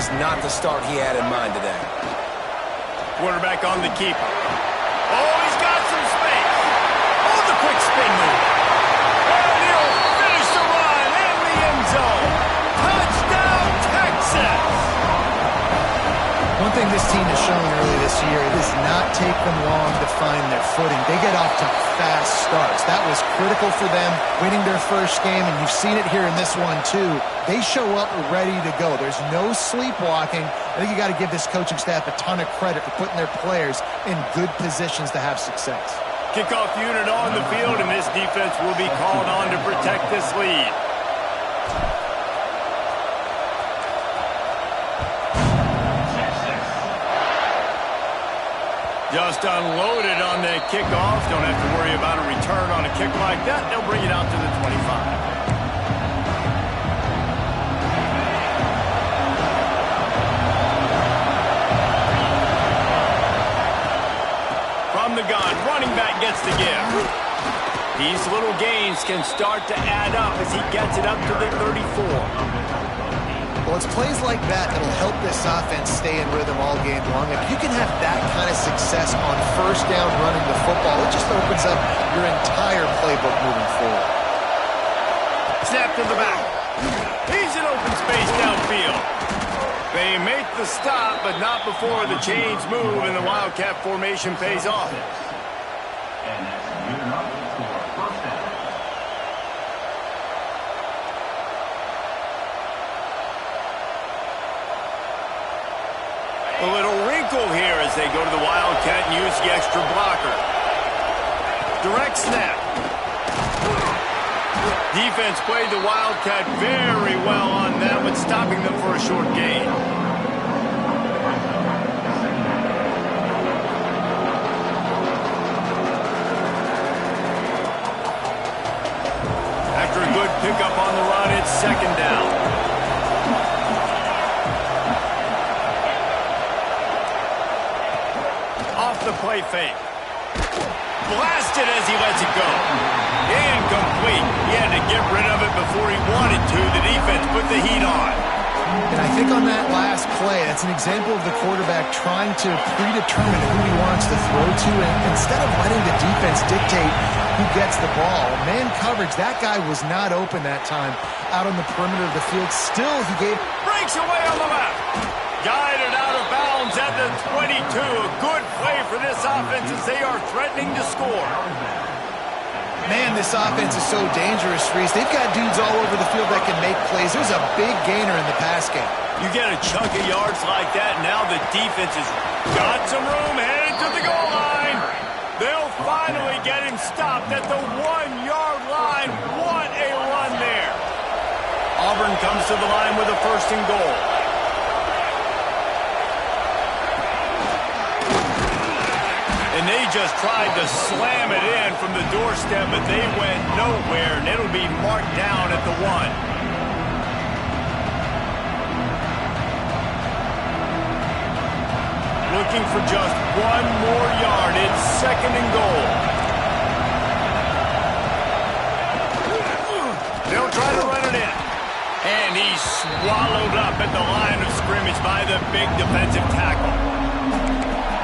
just not the start he had in mind today. Quarterback on the keeper. Oh, he's got some space. Oh, the quick spin move. And he'll finish the run in the end zone. Touchdown, Texas! One thing this team has shown early this year, it does not take them long to find their footing. They get off to fast starts. That was critical for them winning their first game, and you've seen it here in this one too. They show up ready to go. There's no sleepwalking. I think you got to give this coaching staff a ton of credit for putting their players in good positions to have success. Kickoff unit on the field, and this defense will be called on to protect this lead. Just unloaded on the kickoff. Don't have to worry about a return on a kick like that. They'll bring it out to the 25. From the gun, running back gets the give. These little gains can start to add up as he gets it up to the 34. Well, it's plays like that that'll help this offense stay in rhythm all game long. If you can have that kind of success on first down running the football, it just opens up your entire playbook moving forward. Snap to the back. He's in open space downfield. They make the stop, but not before the chains move and the Wildcat formation pays off. A little wrinkle here as they go to the Wildcat and use the extra blocker. Direct snap. Defense played the Wildcat very well on that one, stopping them for a short gain. After a good pickup on the run, it's second down. The play fake. Blasted as he lets it go. Incomplete. He had to get rid of it before he wanted to. The defense put the heat on. And I think on that last play, that's an example of the quarterback trying to predetermine who he wants to throw to, and instead of letting the defense dictate who gets the ball. Man coverage, that guy was not open that time out on the perimeter of the field. Still, he gave... Breaks away on the left. Guided out of bounds at the 22. A good play for this offense as they are threatening to score. Man, this offense is so dangerous, Reese. They've got dudes all over the field that can make plays. There's a big gainer in the pass game. You get a chunk of yards like that, now the defense has got some room headed to the goal line. They'll finally get him stopped at the 1-yard line. What a run there. Auburn comes to the line with a first and goal. And they just tried to slam it in from the doorstep, but they went nowhere, and it'll be marked down at the 1. Looking for just one more yard. It's second and goal. They'll try to run it in. And he's swallowed up at the line of scrimmage by the big defensive tackle.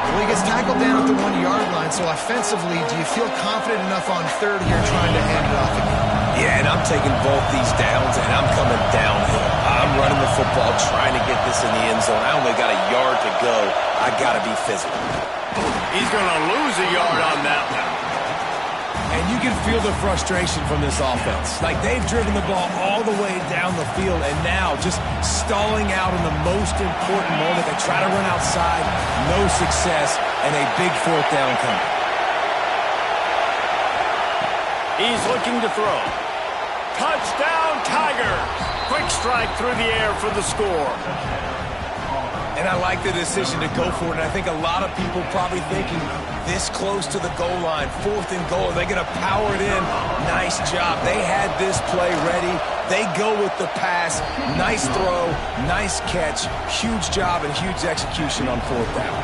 Well, he gets tackled down at the 1-yard line, so offensively, do you feel confident enough on third here trying to hand it off again? Yeah, and I'm taking both these downs, and I'm coming downhill. I'm running the football, trying to get this in the end zone. I only got a yard to go. I got to be physical. He's going to lose a yard on that one. And you can feel the frustration from this offense. Like, they've driven the ball all the way down the field, and now just stalling out in the most important moment. They try to run outside, no success, and a big fourth down coming. He's looking to throw. Touchdown, Tigers! Quick strike through the air for the score. And I like the decision to go for it, and I think a lot of people probably thinking this close to the goal line, fourth and goal, are they going to power it in? Nice job. They had this play ready. They go with the pass. Nice throw, nice catch, huge job and huge execution on fourth down.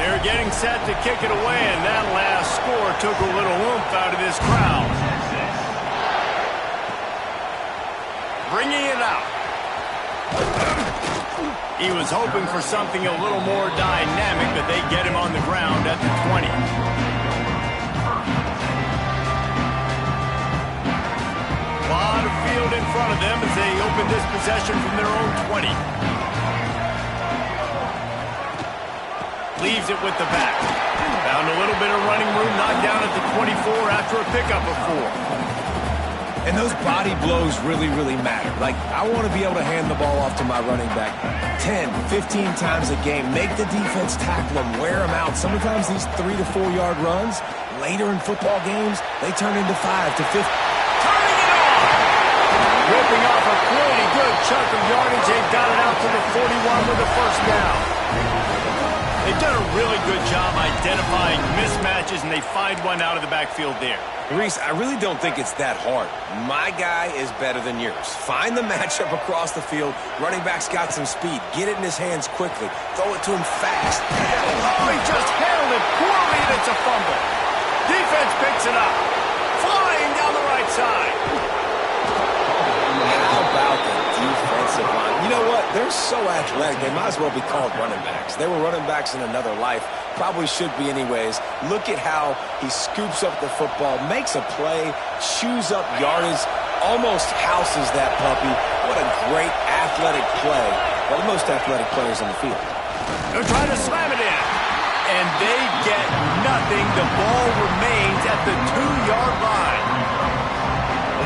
They're getting set to kick it away, and that last score took a little oomph out of this crowd. Bringing it out. He was hoping for something a little more dynamic, but they get him on the ground at the 20. A lot of field in front of them as they open this possession from their own 20. Leaves it with the back. Found a little bit of running room, knocked down at the 24 after a pickup of 4. And those body blows really, really matter. Like, I want to be able to hand the ball off to my running back 10, 15 times a game. Make the defense tackle them, wear them out. Sometimes these 3 to 4 yard runs, later in football games, they turn into 5 to 15. Turning it off! Ripping off a pretty good chunk of yardage. They got it out to the 41 with a first down. They've done a really good job identifying mismatches, and they find one out of the backfield there. Reese, I really don't think it's that hard. My guy is better than yours. Find the matchup across the field. Running back's got some speed. Get it in his hands quickly. Throw it to him fast. Oh, he just handled it poorly, and it's a fumble. Defense picks it up. Flying down the right side. How about the defensive line? You know what? They're so athletic, they might as well be called running backs. They were running backs in another life. Probably should be anyways. Look at how he scoops up the football, makes a play, chews up yardage, almost houses that puppy. What a great athletic play. One of the most athletic players on the field. They're trying to slam it in. And they get nothing. The ball remains at the 2-yard line.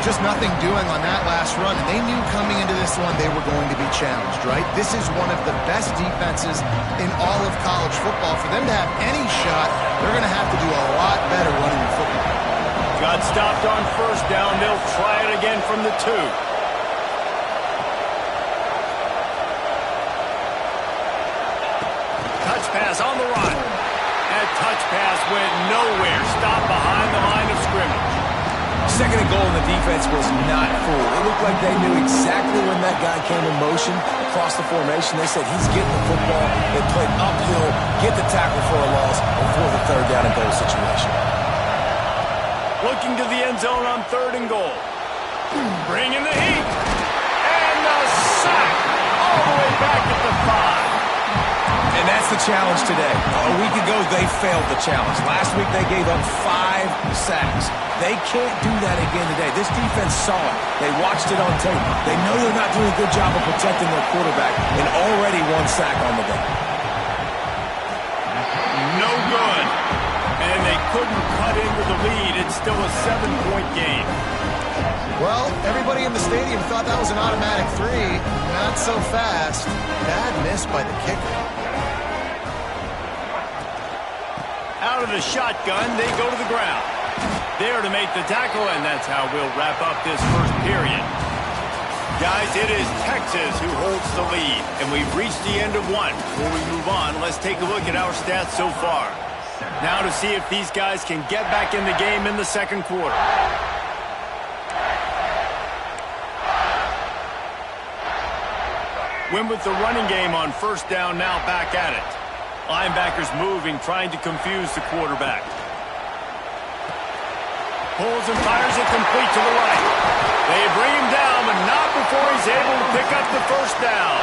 Just nothing doing on that last run. And they knew coming into this one they were going to be challenged, right? This is one of the best defenses in all of college football. For them to have any shot, they're going to have to do a lot better running the football. Got stopped on first down. They'll try it again from the 2. Touch pass on the run. That touch pass went nowhere. Stopped behind the line of scrimmage. Second and goal, and the defense was not fooled. It looked like they knew exactly when that guy came in motion across the formation. They said, he's getting the football. They played uphill, get the tackle for a loss, and for the third down and goal situation. Looking to the end zone on 3rd and goal. Bringing the heat. And the sack all the way back at the 5. And that's the challenge today. A week ago, they failed the challenge. Last week, they gave up 5 sacks. They can't do that again today. This defense saw it. They watched it on tape. They know they're not doing a good job of protecting their quarterback, and already 1 sack on the day. No good. And they couldn't cut into the lead. It's still a 7-point game. Well, everybody in the stadium thought that was an automatic 3. Not so fast. Bad miss by the kicker. Out of the shotgun, they go to the ground. There to make the tackle, and that's how we'll wrap up this first period. Guys, it is Texas who holds the lead, and we've reached the end of 1. Before we move on, let's take a look at our stats so far. Now to see if these guys can get back in the game in the second quarter. Win with the running game on first down, now back at it. Linebackers moving, trying to confuse the quarterback. Pulls and fires it complete to the right. They bring him down, but not before he's able to pick up the first down.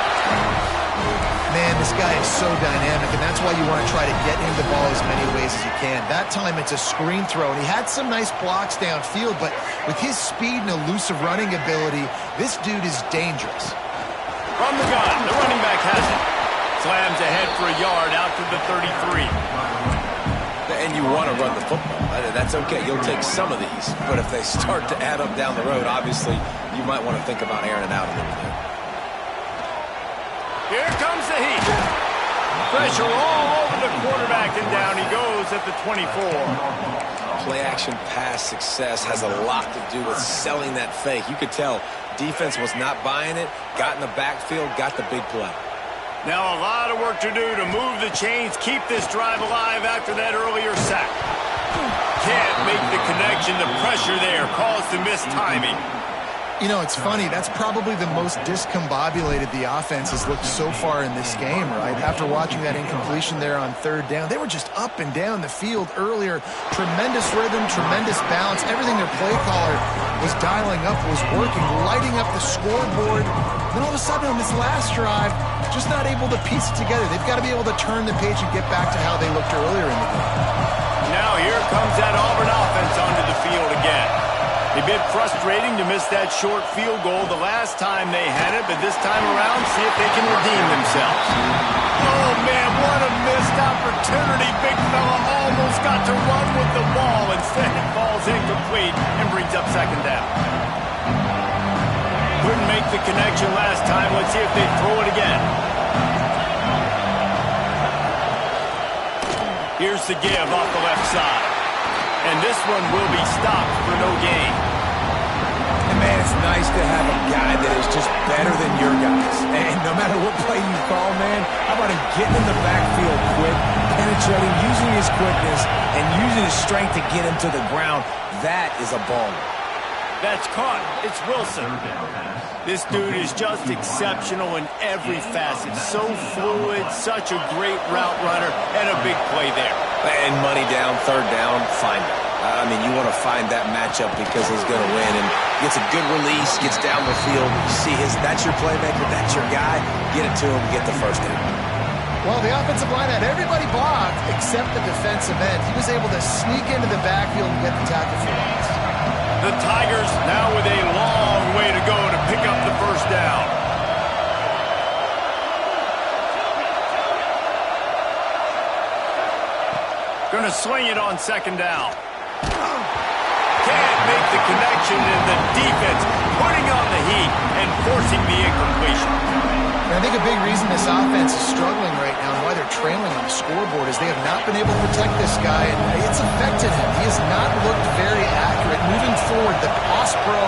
Man, this guy is so dynamic, and that's why you want to try to get him the ball as many ways as you can. That time, it's a screen throw, and he had some nice blocks downfield, but with his speed and elusive running ability, this dude is dangerous. From the gun, the running back has it. Slams ahead for a yard out to the 33. And you want to run the football. That's okay. You'll take some of these. But if they start to add up down the road, obviously, you might want to think about airing it out a little bit. Here comes the heat. Pressure all over the quarterback, and down he goes at the 24. Play-action pass success has a lot to do with selling that fake. You could tell defense was not buying it, got in the backfield, got the big play. Now a lot of work to do to move the chains, keep this drive alive after that earlier sack. Can't make the connection. The pressure there caused the missed timing. You know, it's funny. That's probably the most discombobulated the offense has looked so far in this game, right? After watching that incompletion there on third down, they were just up and down the field earlier. Tremendous rhythm, tremendous balance. Everything their play caller was dialing up was working, lighting up the scoreboard. Then all of a sudden on this last drive, just not able to piece it together. They've got to be able to turn the page and get back to how they looked earlier in the game. Now here comes that Auburn offense onto the field again. A bit frustrating to miss that short field goal the last time they had it, but this time around, see if they can redeem themselves. Oh, man, what a missed opportunity. Big fella almost got to run with the ball. Instead, it falls incomplete and brings up second down. Couldn't make the connection last time. Let's see if they throw it again. Here's the give off the left side. And this one will be stopped for no gain. And, man, it's nice to have a guy that is just better than your guys. And no matter what play you call, man, how about him getting in the backfield quick, penetrating, using his quickness, and using his strength to get him to the ground. That is a baller. That's caught. It's Wilson. This dude is just exceptional in every facet. So fluid, such a great route runner, and a big play there. And money down, third down, find him. I mean, you want to find that matchup because he's going to win. And gets a good release, gets down the field. You see that's your playmaker, that's your guy. Get it to him, get the first down. Well, the offensive line had everybody blocked except the defensive end. He was able to sneak into the backfield and get the tackle for loss. The Tigers now with a long way to go to pick up the first down. Going to swing it on second down. Can't make the connection, and the defense putting on the heat and forcing the incompletion. And I think a big reason this offense is struggling right now and why they're trailing on the scoreboard is they have not been able to protect this guy, and it's affected him. He has not looked very accurate. Moving forward, the pass pro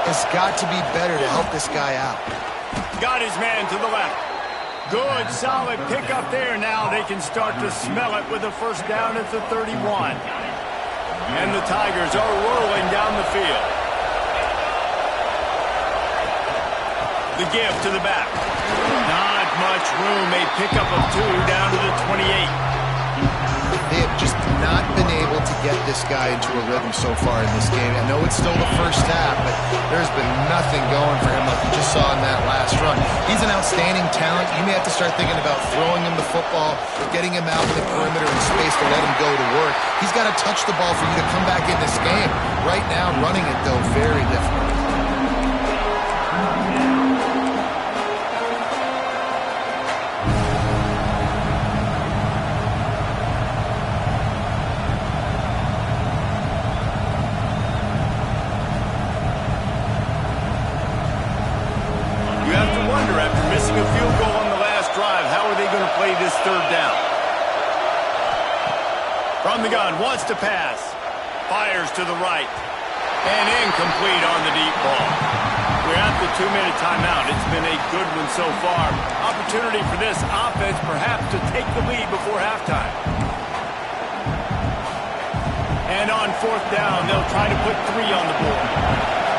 has got to be better to help this guy out. Got his man to the left. Good, solid pickup there. Now they can start to smell it with a first down at the 31. And the Tigers are rolling down the field. The give to the back. Not much room. A pickup of 2 down to the 28. They have just not been able to get this guy into a rhythm so far in this game. I know it's still the first half, but there's been nothing going for him like you just saw in that last run. He's an outstanding talent. You may have to start thinking about throwing him the football, getting him out in the perimeter in space to let him go to work. He's got to touch the ball for you to come back in this game. Right now, running it, though, very difficult. This third down. From the gun, wants to pass. Fires to the right. And incomplete on the deep ball. We're at the 2-minute timeout. It's been a good one so far. Opportunity for this offense perhaps to take the lead before halftime. And on fourth down, they'll try to put 3 on the board.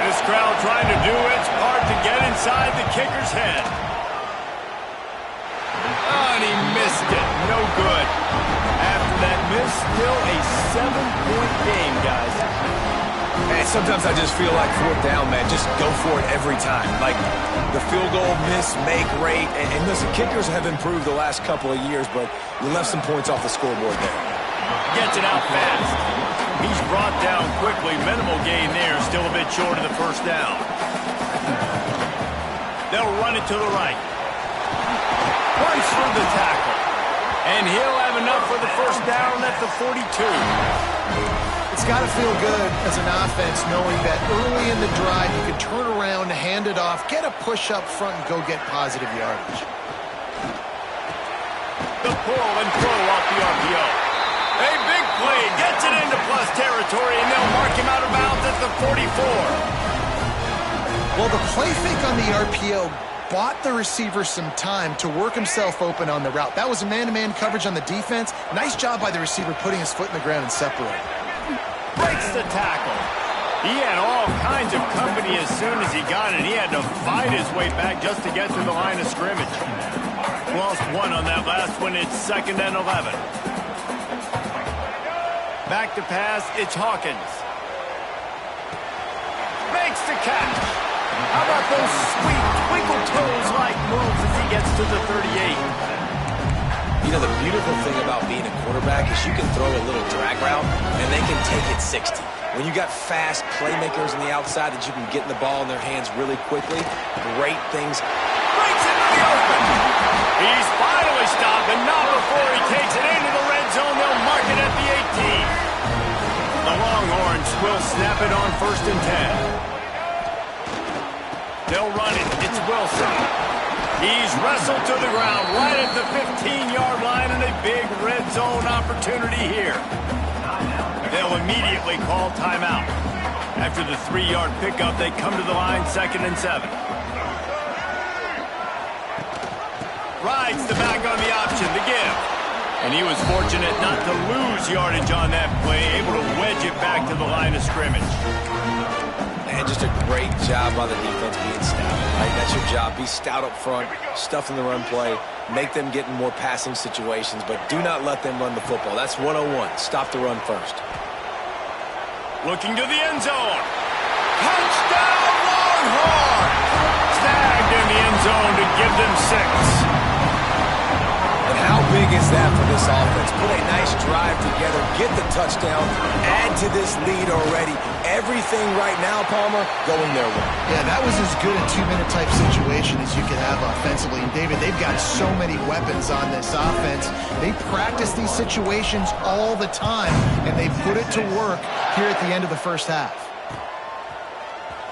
This crowd trying to do its part to get inside the kicker's head. And he missed it. No good. After that miss, still a 7-point game, guys. And sometimes I just feel like fourth down, man, just go for it every time. Like the field goal miss, make rate. And listen, kickers have improved the last couple of years, but you left some points off the scoreboard there. Gets it out fast. He's brought down quickly. Minimal gain there. Still a bit short of the first down. They'll run it to the right. Runs through the tackle. And he'll have enough for the first down at the 42. It's got to feel good as an offense knowing that early in the drive you can turn around, hand it off, get a push up front, and go get positive yardage. The pull and throw off the RPO. A big play. Gets it into plus territory, and they'll mark him out of bounds at the 44. Well, the play fake on the RPO bought the receiver some time to work himself open on the route. That was a man-to-man coverage on the defense. Nice job by the receiver putting his foot in the ground and separating. Breaks the tackle. He had all kinds of company as soon as he got it. He had to fight his way back just to get to the line of scrimmage. Lost one on that last one. It's 2nd and 11. Back to pass. It's Hawkins. Makes the catch. How about those sweet twinkle toes-like moves as he gets to the 38? You know, the beautiful thing about being a quarterback is you can throw a little drag route, and they can take it 60. When you got fast playmakers on the outside that you can get the ball in their hands really quickly, great things. Breaks into the open. He's finally stopped, but not before he takes it into the red zone. They'll mark it at the 18. The Longhorns will snap it on 1st and 10. They'll run it. It's Wilson. He's wrestled to the ground right at the 15-yard line, and a big red zone opportunity here. They'll immediately call timeout. After the 3-yard pickup, they come to the line 2nd and 7. Rides the back on the option, the give. And he was fortunate not to lose yardage on that play, able to wedge it back to the line of scrimmage. And just a great job by the defense being stout, right? That's your job. Be stout up front, stuff in the run play, make them get in more passing situations, but do not let them run the football. That's 101. Stop the run first. Looking to the end zone. Touchdown, Longhorns! Snagged in the end zone to give them 6. And how big is that for this offense? Put a nice drive together, get the touchdown, add to this lead already. Everything right now, Palmer, going their way. Yeah, that was as good a 2-minute type situation as you could have offensively. And, David, they've got so many weapons on this offense. They practice these situations all the time, and they put it to work here at the end of the first half.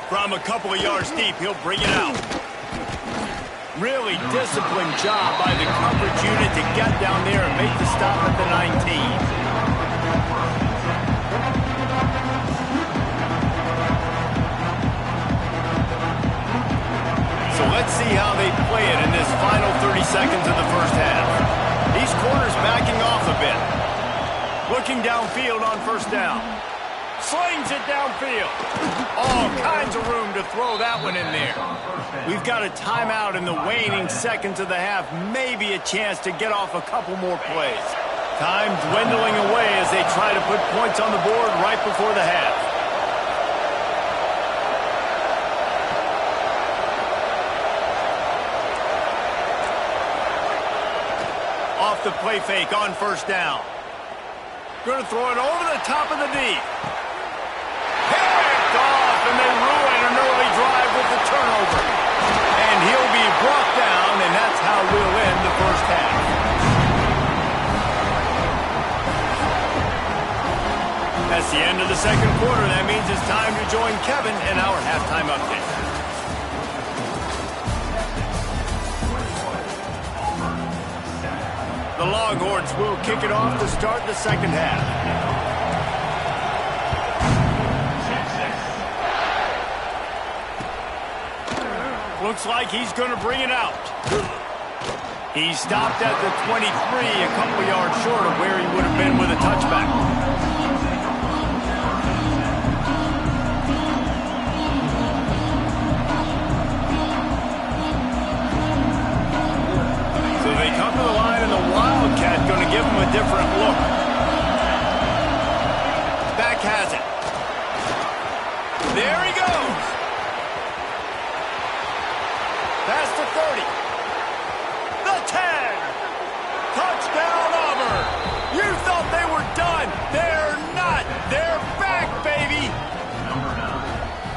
From a couple of yards deep, he'll bring it out. Really disciplined job by the coverage unit to get down there and make the stop at the 19. So let's see how they play it in this final 30 seconds of the first half. These corners backing off a bit. Looking downfield on 1st down. Slings it downfield. All kinds of room to throw that one in there. We've got a timeout in the waning seconds of the half. Maybe a chance to get off a couple more plays. Time dwindling away as they try to put points on the board right before the half. Off the play fake on 1st down. Going to throw it over the top of the knee. Picked off, and they ruin an early drive with the turnover. And he'll be brought down, and that's how we'll end the first half. That's the end of the 2nd quarter. That means it's time to join Kevin in our halftime update. The Longhorns will kick it off to start the 2nd half. Looks like he's going to bring it out. He stopped at the 23, a couple yards short of where he would have been with a touchback. So they come to the line, and the Wildcat going to give him a different look. Back has it. There he goes. Past the 30. The 10. Touchdown, Auburn. You thought they were done. They're not. They're back, baby.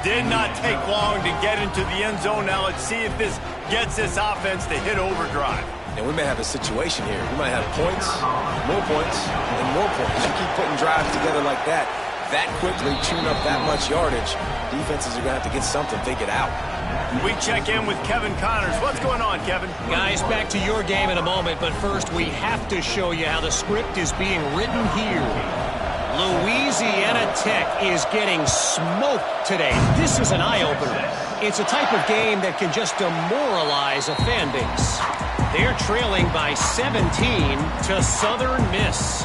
Did not take long to get into the end zone. Now let's see if this gets this offense to hit overdrive. And we may have a situation here. We might have points, and more points. You keep putting drives together like that quickly, chewing up that much yardage, defenses are going to have to get something figured out. We check in with Kevin Connors. What's going on, Kevin? Guys, back to your game in a moment, but first we have to show you how the script is being written here. Louisiana Tech is getting smoked today. This is an eye-opener. It's a type of game that can just demoralize a fan base. They're trailing by 17 to Southern Miss.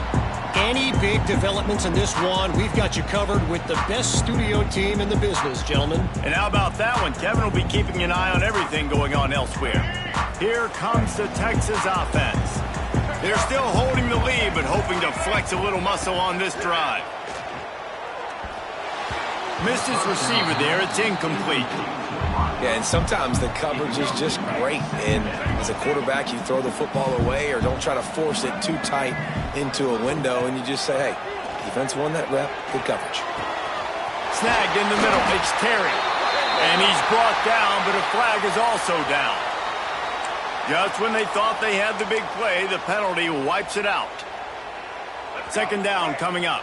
Any big developments in this one, we've got you covered with the best studio team in the business, gentlemen. And how about that one? Kevin will be keeping an eye on everything going on elsewhere. Here comes the Texas offense. They're still holding the lead, but hoping to flex a little muscle on this drive. Missed his receiver there. It's incomplete. Yeah, and sometimes the coverage is just great. And as a quarterback, you throw the football away or don't try to force it too tight into a window, and you just say, hey, defense won that rep, good coverage. Snagged in the middle. It's Terry. And he's brought down, but a flag is also down. Just when they thought they had the big play, the penalty wipes it out. Second down coming up.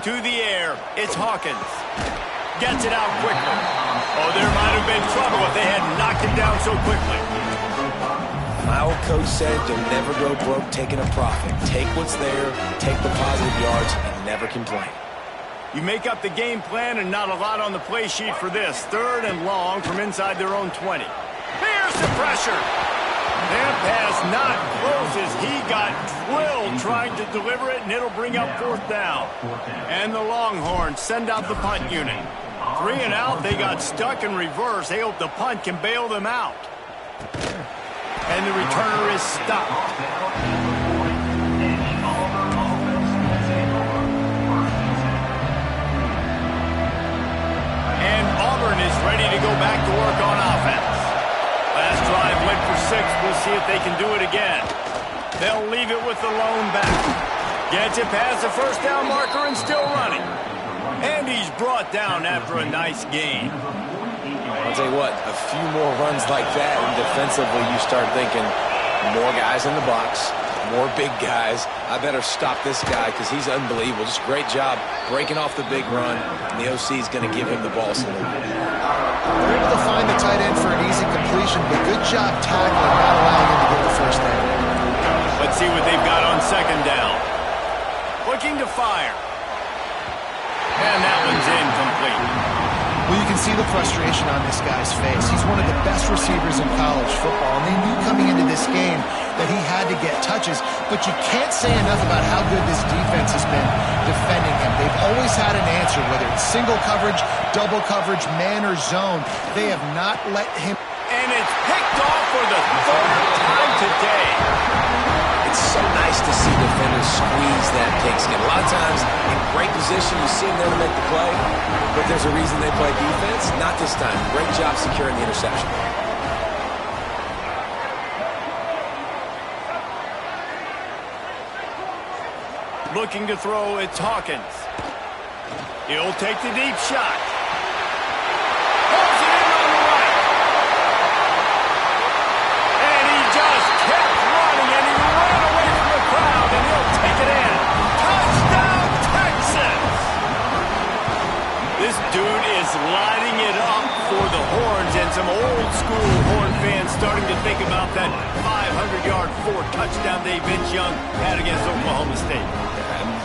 To the air, it's Hawkins. Gets it out quickly. Oh, there might have been trouble if they had knocked it down so quickly. My old coach said you'll never go broke taking a profit. Take what's there, take the positive yards, and never complain. You make up the game plan and not a lot on the play sheet for this. Third and long from inside their own 20. Here's the pressure. That pass not close as he got drilled trying to deliver it, and it'll bring up fourth down. And the Longhorns send out the punt unit. 3 and out, they got stuck in reverse. They hope the punt can bail them out. And the returner is stopped. And Auburn is ready to go back to work on offense. Last drive went for 6. We'll see if they can do it again. They'll leave it with the lone back. Gets it past the first down marker and still running. And he's brought down after a nice gain. I'll tell you what, a few more runs like that, and defensively you start thinking more guys in the box, more big guys. I better stop this guy because he's unbelievable. Just great job breaking off the big run, and the OC is going to give him the ball salute. They're able to find the tight end for an easy completion, but good job tackling, not allowing him to get the first down. Let's see what they've got on second down. Looking to fire. And that one's incomplete. Well, you can see the frustration on this guy's face. He's one of the best receivers in college football, and they knew coming into this game that he had to get touches, but you can't say enough about how good this defense has been defending him. They've always had an answer, whether it's single coverage, double coverage, man or zone. They have not let him... And it's picked off for the third time today. It's so nice to see defenders squeeze that pigskin. A lot of times, in great position, you see them there to make the play, but there's a reason they play defense. Not this time. Great job securing the interception. Looking to throw, it's Hawkins. He'll take the deep shot. Pulls it in on the right. And he just kept running, and he ran away from the crowd, and he'll take it in. Touchdown, Texas! This dude is lighting it up for the Horns, and some old-school Horn fans starting to think about that 500-yard, 4-touchdown day Vince Young had against Oklahoma State.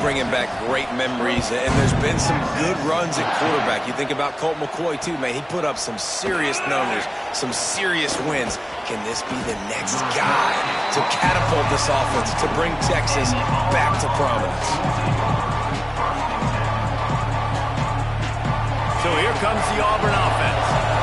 Bringing back great memories, and there's been some good runs at quarterback. You think about Colt McCoy, too, man. He put up some serious numbers, some serious wins. Can this be the next guy to catapult this offense, to bring Texas back to prominence? So here comes the Auburn offense.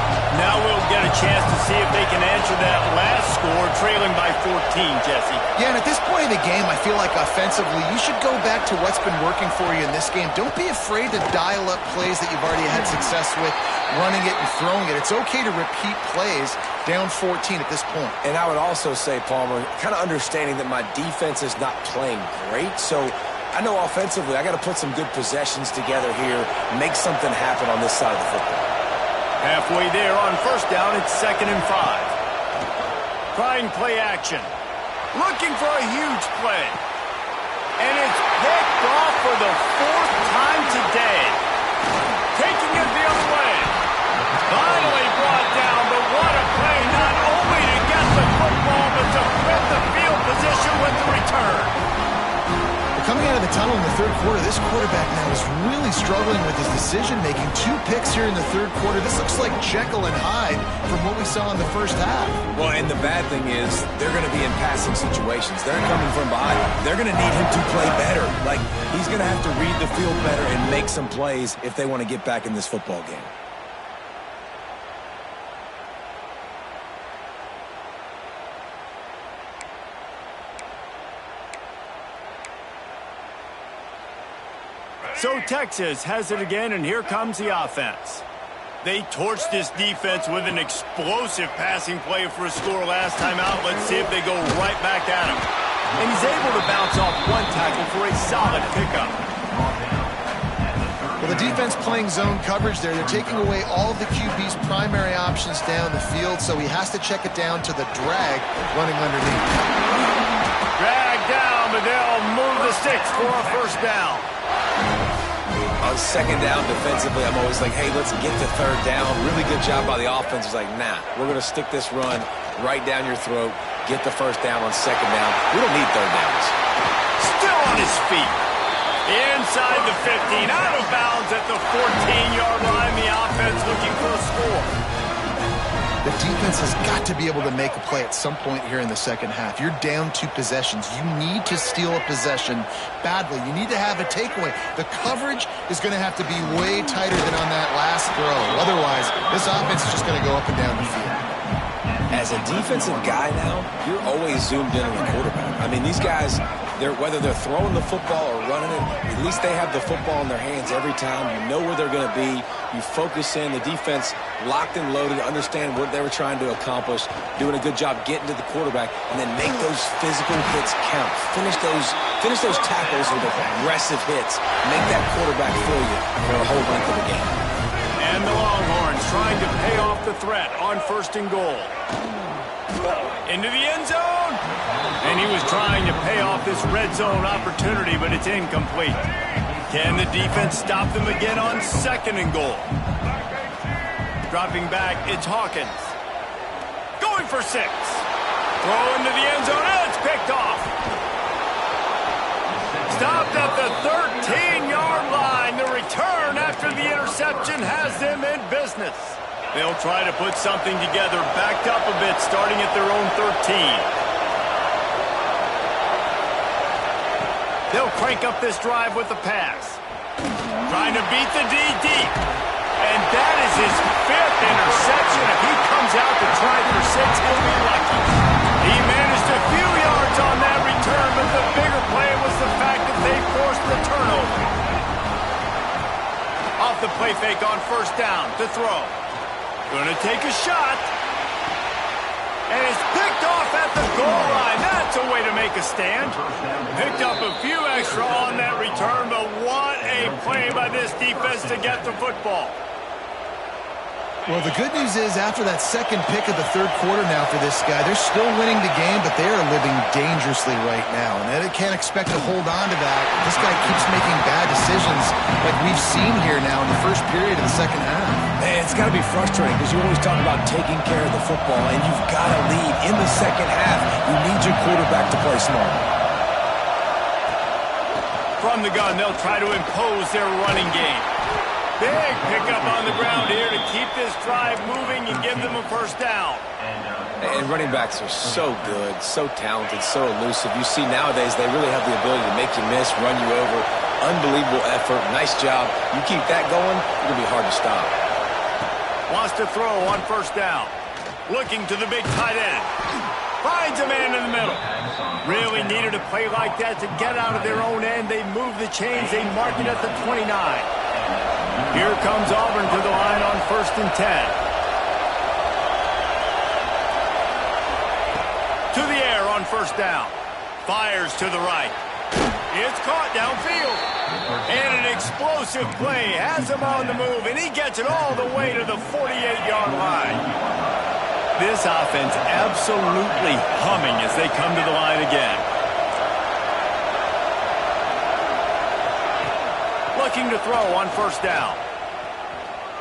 Now we'll get a chance to see if they can answer that last score, trailing by 14, Jesse. Yeah, and at this point in the game, I feel like offensively, you should go back to what's been working for you in this game. Don't be afraid to dial up plays that you've already had success with, running it and throwing it. It's okay to repeat plays down 14 at this point. And I would also say, Palmer, kind of understanding that my defense is not playing great, so I know offensively I got to put some good possessions together here, make something happen on this side of the football. Halfway there on first down, it's 2nd and 5. Trying play action. Looking for a huge play. And it's picked off for the 4th time today. Taking it the other way. Finally brought down, but what a play, not only to get the football, but to flip the field position with the return. A coming out of the tunnel in the third quarter, this quarterback now is really struggling with his decision-making. 2 picks here in the third quarter. This looks like Jekyll and Hyde from what we saw in the first half. Well, and the bad thing is they're going to be in passing situations. They're coming from behind. They're going to need him to play better. Like, he's going to have to read the field better and make some plays if they want to get back in this football game. So Texas has it again, and here comes the offense. They torched this defense with an explosive passing play for a score last time out. Let's see if they go right back at him. And he's able to bounce off one tackle for a solid pickup. Well, the defense playing zone coverage there. They're taking away all of the QB's primary options down the field, so he has to check it down to the drag running underneath. Drag down, but they'll move the sticks for a first down. On second down defensively, I'm always like, hey, let's get to third down. Really good job by the offense. It's like, nah, we're going to stick this run right down your throat, get the first down on second down. We don't need third downs. Still on his feet. Inside the 15, out of bounds at the 14-yard line. The offense looking for a score. The defense has got to be able to make a play at some point here in the second half. You're down 2 possessions. You need to steal a possession badly. You need to have a takeaway. The coverage is going to have to be way tighter than on that last throw. Otherwise, this offense is just going to go up and down the field. As a defensive guy now, you're always zoomed in on the quarterback. I mean, these guys, whether they're throwing the football or running it, at least they have the football in their hands every time. You know where they're going to be. You focus in. The defense locked and loaded, understand what they were trying to accomplish, doing a good job getting to the quarterback, and then make those physical hits count. Finish those tackles with aggressive hits. Make that quarterback feel you for the whole length of the game. And the Longhorns trying to pay off the threat on first and goal. Into the end zone. And he was trying to pay off this red zone opportunity, but it's incomplete. Can the defense stop them again on second and goal? Dropping back, it's Hawkins. Going for 6. Throw into the end zone, and it's picked off. Stopped at the 13-yard line. The return after the interception has them in business. They'll try to put something together, backed up a bit, starting at their own 13. They'll crank up this drive with the pass. Trying to beat the D deep. And that is his 5th interception. If he comes out to try for 6, he'll be lucky. He managed a few yards on that return, but the bigger play was the fact that they forced the turnover. Off the play fake on first down to throw. Going to take a shot. And it's picked off at the goal line. That's a way to make a stand. Picked up a few extra on that return, but what a play by this defense to get the football. Well, the good news is after that second pick of the third quarter now for this guy, they're still winning the game, but they are living dangerously right now. And they can't expect to hold on to that. This guy keeps making bad decisions like we've seen here now in the first period of the second half. Man, it's got to be frustrating because you always talk about taking care of the football, and you've got to lead in the second half. You need your quarterback to play smart. From the gun, they'll try to impose their running game. Big pickup on the ground here to keep this drive moving and give them a first down. And running backs are so good, so talented, so elusive. You see nowadays they really have the ability to make you miss, run you over. Unbelievable effort. Nice job. You keep that going, it'll be hard to stop. Wants to throw on first down. Looking to the big tight end. Finds a man in the middle. Really needed a play like that to get out of their own end. They move the chains. They mark it at the 29. Here comes Auburn to the line on 1st and 10. To the air on first down. Fires to the right. It's caught downfield. And an explosive play has him on the move, and he gets it all the way to the 48-yard line. This offense absolutely humming as they come to the line again. Looking to throw on first down.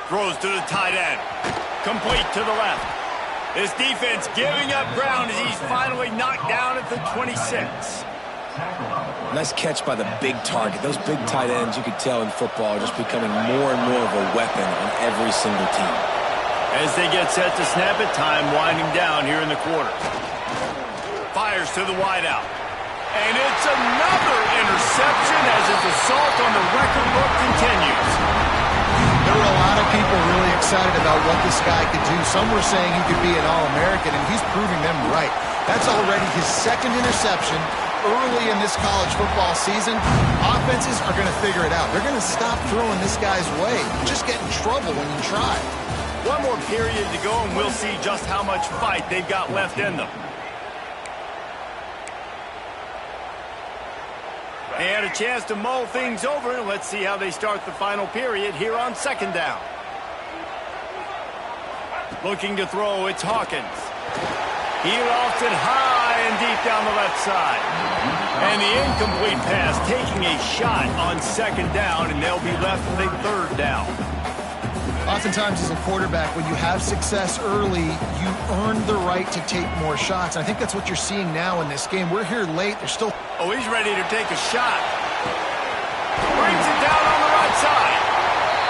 Throws to the tight end. Complete to the left. This defense giving up ground as he's finally knocked down at the 26. Nice catch by the big target. Those big tight ends, you could tell in football, are just becoming more and more of a weapon on every single team. As they get set to snap it, time winding down here in the quarter. Fires to the wideout. And it's another interception as his assault on the record book continues. There were a lot of people really excited about what this guy could do. Some were saying he could be an All-American, and he's proving them right. That's already his second interception early in this college football season. Offenses are going to figure it out. They're going to stop throwing this guy's way. You just get in trouble when you try. One more period to go, and we'll see just how much fight they've got left in them. They had a chance to mull things over. Let's see how they start the final period here on second down. Looking to throw, it's Hawkins. He lofts it high and deep down the left side. And the incomplete pass taking a shot on second down, and they'll be left with a third down. Oftentimes as a quarterback, when you have success early, you earn the right to take more shots. I think that's what you're seeing now in this game. We're here late. There's still... Oh, he's ready to take a shot. Brings it down on the right side.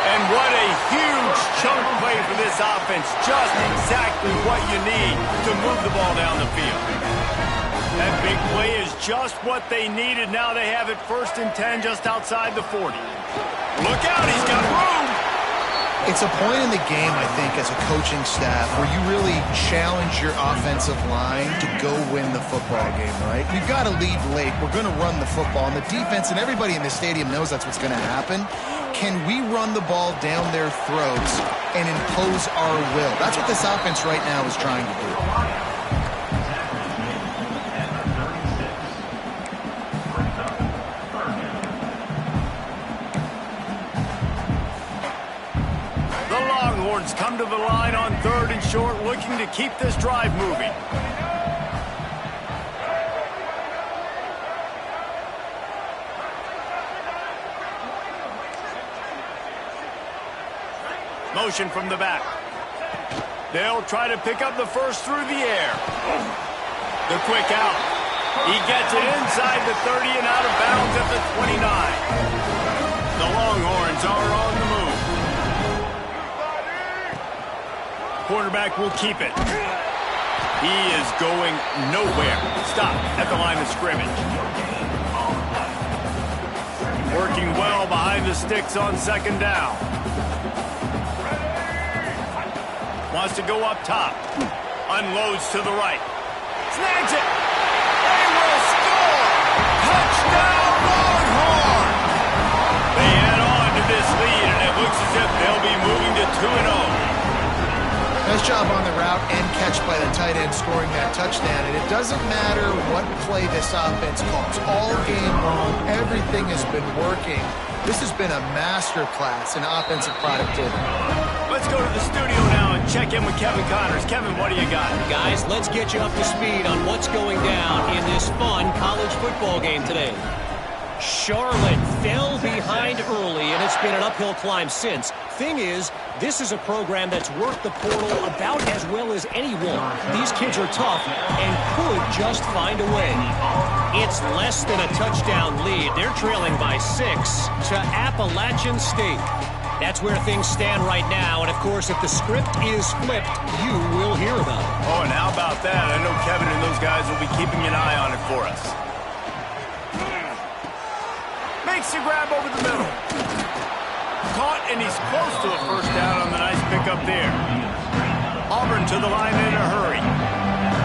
And what a huge chunk play for this offense. Just exactly what you need to move the ball down the field. That big play is just what they needed. Now they have it 1st and 10 just outside the 40. Look out, he's got room. It's a point in the game, I think, as a coaching staff where you really challenge your offensive line to go win the football game, right? We've got to lead late. We're going to run the football. And the defense and everybody in the stadium knows that's what's going to happen. Can we run the ball down their throats and impose our will? That's what this offense right now is trying to do. Come to the line on 3rd and short, looking to keep this drive moving. Motion from the back. They'll try to pick up the first through the air. The quick out. He gets it inside the 30 and out of bounds at the 29. The Longhorns are on the move. Quarterback will keep it. He is going nowhere. Stop at the line of scrimmage. Working well behind the sticks on second down. Wants to go up top. Unloads to the right. Snags it. They will score. Touchdown Longhorn. They add on to this lead, and it looks as if they'll be moving to 2-0. Nice job on the route and catch by the tight end scoring that touchdown. And it doesn't matter what play this offense calls. All game long, everything has been working. This has been a masterclass in offensive productivity. Let's go to the studio now and check in with Kevin Connors. Kevin, what do you got? Guys, let's get you up to speed on what's going down in this fun college football game today. Charlotte fell behind early, and it's been an uphill climb since. Thing is, this is a program that's worked the portal about as well as anyone. These kids are tough and could just find a way. It's less than a touchdown lead. They're trailing by 6 to Appalachian State. That's where things stand right now, and of course, if the script is flipped, you will hear about it. Oh, and how about that? I know Kevin and those guys will be keeping an eye on it for us. Makes the grab over the middle. Caught, and he's close to a first down on the nice pickup there. Auburn to the line in a hurry.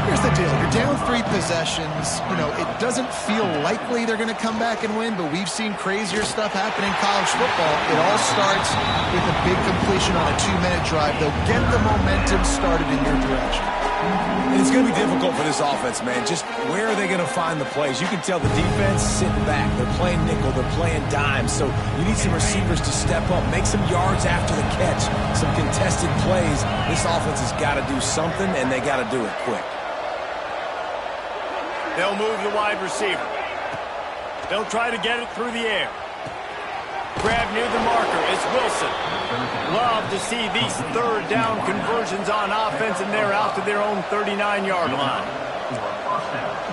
Here's the deal. You're down 3 possessions. You know, it doesn't feel likely they're going to come back and win, but we've seen crazier stuff happen in college football. It all starts with a big completion on a 2-minute drive. They'll get the momentum started in your direction. And it's going to be difficult for this offense, man. Just where are they going to find the plays? You can tell the defense sitting back. They're playing nickel. They're playing dime. So you need some receivers to step up, make some yards after the catch, some contested plays. This offense has got to do something, and they got to do it quick. They'll move the wide receiver. They'll try to get it through the air. Grab near the marker. It's Wilson. Love to see these 3rd down conversions on offense, and they're out to their own 39-yard line.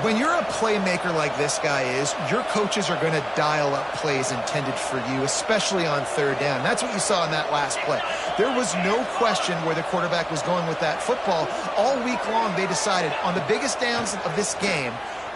When you're a playmaker like this guy is, your coaches are going to dial up plays intended for you, especially on third down. That's what you saw in that last play. There was no question where the quarterback was going with that football. All week long, they decided on the biggest downs of this game,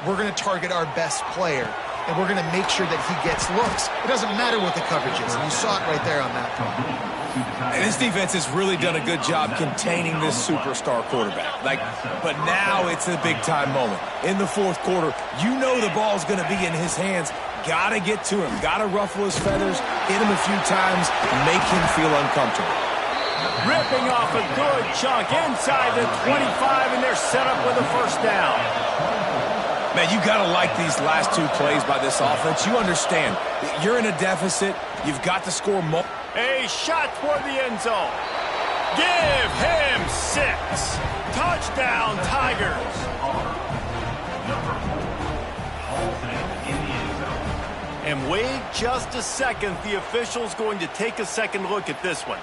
we're going to target our best player, and we're going to make sure that he gets looks. It doesn't matter what the coverage is, and you saw it right there on that play. And this defense has really done a good job containing this superstar quarterback. But now it's a big-time moment. In the fourth quarter, you know the ball's going to be in his hands. Got to get to him. Got to ruffle his feathers, hit him a few times, make him feel uncomfortable. Ripping off a good chunk inside the 25, and they're set up with a first down. Man, you got to like these last two plays by this offense. You understand. You're in a deficit. You've got to score more. A shot toward the end zone. Give him 6. Touchdown, Tigers. And wait just a second. The official's going to take a second look at this one.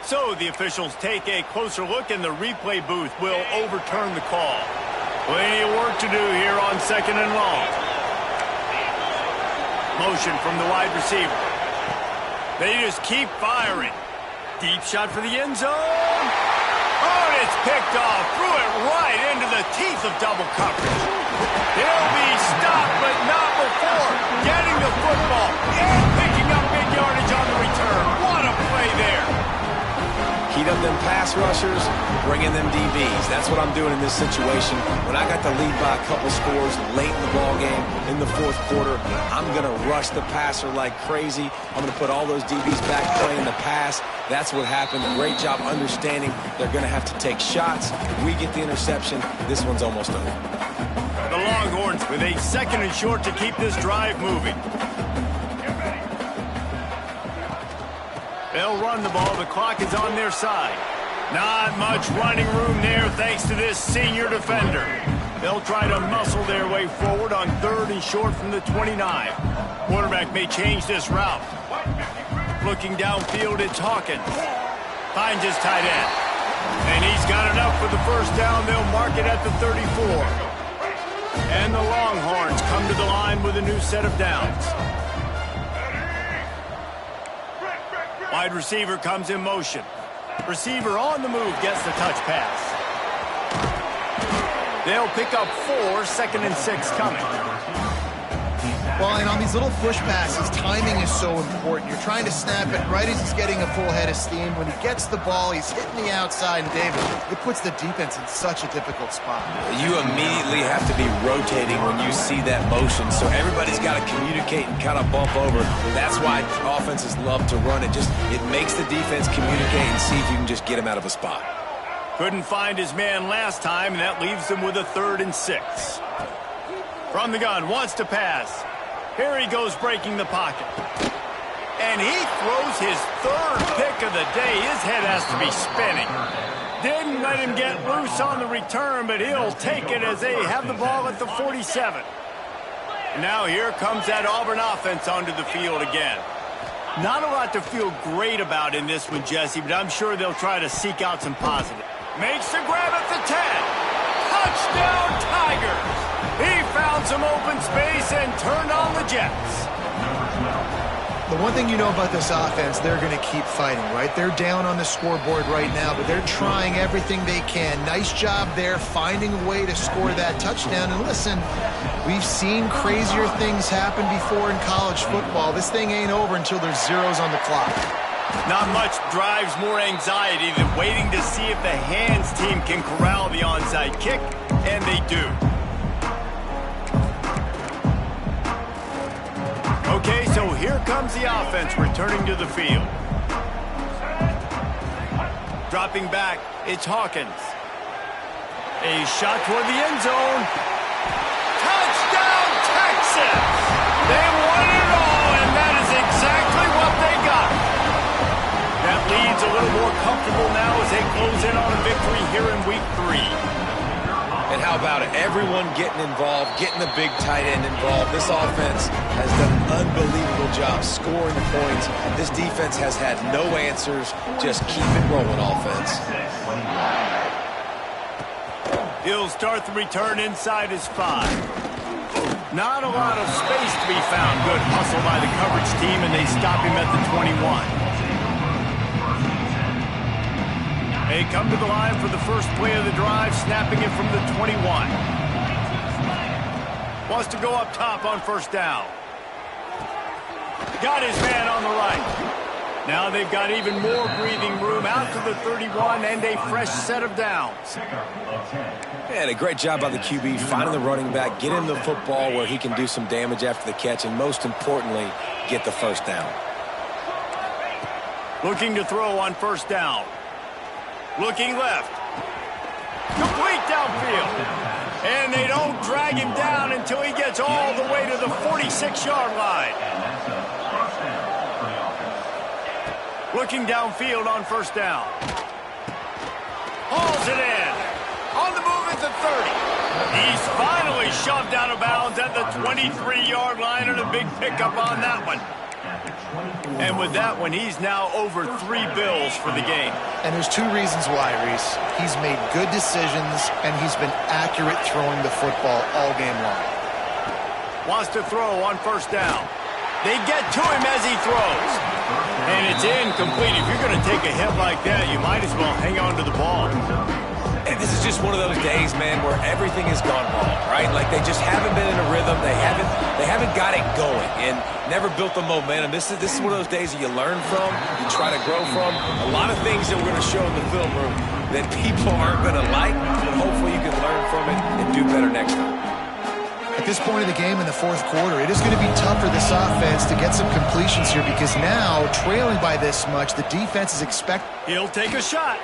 So the officials take a closer look, and the replay booth will overturn the call. Plenty of work to do here on 2nd and long. Motion from the wide receiver. They just keep firing. Deep shot for the end zone. Oh, and it's picked off. Threw it right into the teeth of double coverage. He'll be stopped, but not before getting the football and picking up big yardage on the return. What a play there. Heat up them pass rushers, bring in them DBs. That's what I'm doing in this situation. When I got the lead by a couple scores late in the ball game, in the fourth quarter, I'm going to rush the passer like crazy. I'm going to put all those DBs back playing the pass. That's what happened. Great job understanding they're going to have to take shots. We get the interception. This one's almost over. The Longhorns with a 2nd and short to keep this drive moving. They'll run the ball. The clock is on their side. Not much running room there thanks to this senior defender. They'll try to muscle their way forward on 3rd and short from the 29. Quarterback may change this route. Looking downfield, it's Hawkins. Finds his tight end. And he's got enough for the first down. They'll mark it at the 34. And the Longhorns come to the line with a new set of downs. Wide receiver comes in motion. Receiver on the move gets the touch pass. They'll pick up 4, 2nd and 6 coming. Well, and on these little push passes, timing is so important. You're trying to snap it right as he's getting a full head of steam. When he gets the ball, he's hitting the outside, and David, it puts the defense in such a difficult spot. You immediately have to be rotating when you see that motion, so everybody's got to communicate and kind of bump over. That's why offenses love to run it. It makes the defense communicate and see if you can just get him out of a spot. Couldn't find his man last time, and that leaves him with a 3rd and 6. From the gun, wants to pass. Here he goes breaking the pocket. And he throws his 3rd pick of the day. His head has to be spinning. Didn't let him get loose on the return, but he'll take it as they have the ball at the 47. And now here comes that Auburn offense onto the field again. Not a lot to feel great about in this one, Jesse, but I'm sure they'll try to seek out some positive. Makes the grab at the 10. Touchdown, Tigers! He found some open space and turned on the Jets. The one thing you know about this offense, they're going to keep fighting, right? They're down on the scoreboard right now, but they're trying everything they can. Nice job there, finding a way to score that touchdown. And listen, we've seen crazier things happen before in college football. This thing ain't over until there's zeros on the clock. Not much drives more anxiety than waiting to see if the hands team can corral the onside kick, and they do. Okay, so here comes the offense returning to the field. Dropping back, it's Hawkins. A shot toward the end zone. Touchdown, Texas! They won it all, and that is exactly what they got. That lead's a little more comfortable now as they close in on a victory here in Week 3. And how about it? Everyone getting involved, getting the big tight end involved. This offense has done an unbelievable job scoring points. This defense has had no answers. Just keep it rolling, offense. He'll start the return inside his 5. Not a lot of space to be found. Good hustle by the coverage team, and they stop him at the 21. They come to the line for the first play of the drive, snapping it from the 21. Wants to go up top on first down. Got his man on the right. Now they've got even more breathing room out to the 31 and a fresh set of downs. And a great job by the QB finding the running back, get him the football where he can do some damage after the catch, and most importantly, get the first down. Looking to throw on first down. Looking left. Complete downfield. And they don't drag him down until he gets all the way to the 46-yard line. Looking downfield on first down. Hauls it in. On the move at the 30. He's finally shoved out of bounds at the 23-yard line, and a big pickup on that one. And with that one, he's now over 3 bills for the game. And there's 2 reasons why, Reese. He's made good decisions, and he's been accurate throwing the football all game long. Wants to throw on first down. They get to him as he throws. And it's incomplete. If you're going to take a hit like that, you might as well hang on to the ball. And this is just one of those days, man, where everything has gone wrong, right? Like they just haven't been in a rhythm. They haven't got it going and never built the momentum. This is one of those days that you learn from, you try to grow from. A lot of things that we're going to show in the film room that people aren't going to like, but hopefully you can learn from it and do better next time. At this point of the game in the 4th quarter, it is going to be tough for this offense to get some completions here because now, trailing by this much, the defense is expected. He'll take a shot.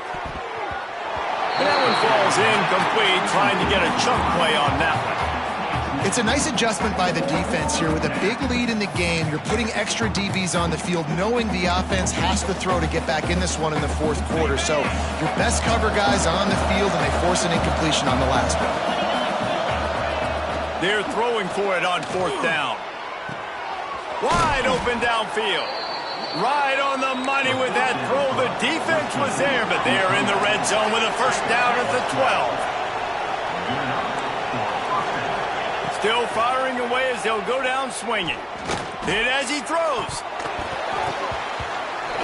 That one falls incomplete, trying to get a chunk play on that one. It's a nice adjustment by the defense here. With a big lead in the game, you're putting extra DBs on the field, knowing the offense has to throw to get back in this one in the 4th quarter. So your best cover guys on the field, and they force an incompletion on the last one. They're throwing for it on 4th down. Wide open downfield. Right on the money with that throw. The defense was there, but they are in the red zone with a first down at the 12. Still firing away as they'll go down swinging. Hit as he throws.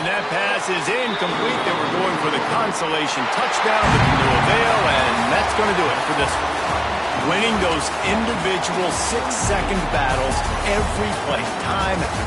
And that pass is incomplete. They were going for the consolation touchdown, but to avail, and that's going to do it for this one. Winning those individual 6-second battles every play, time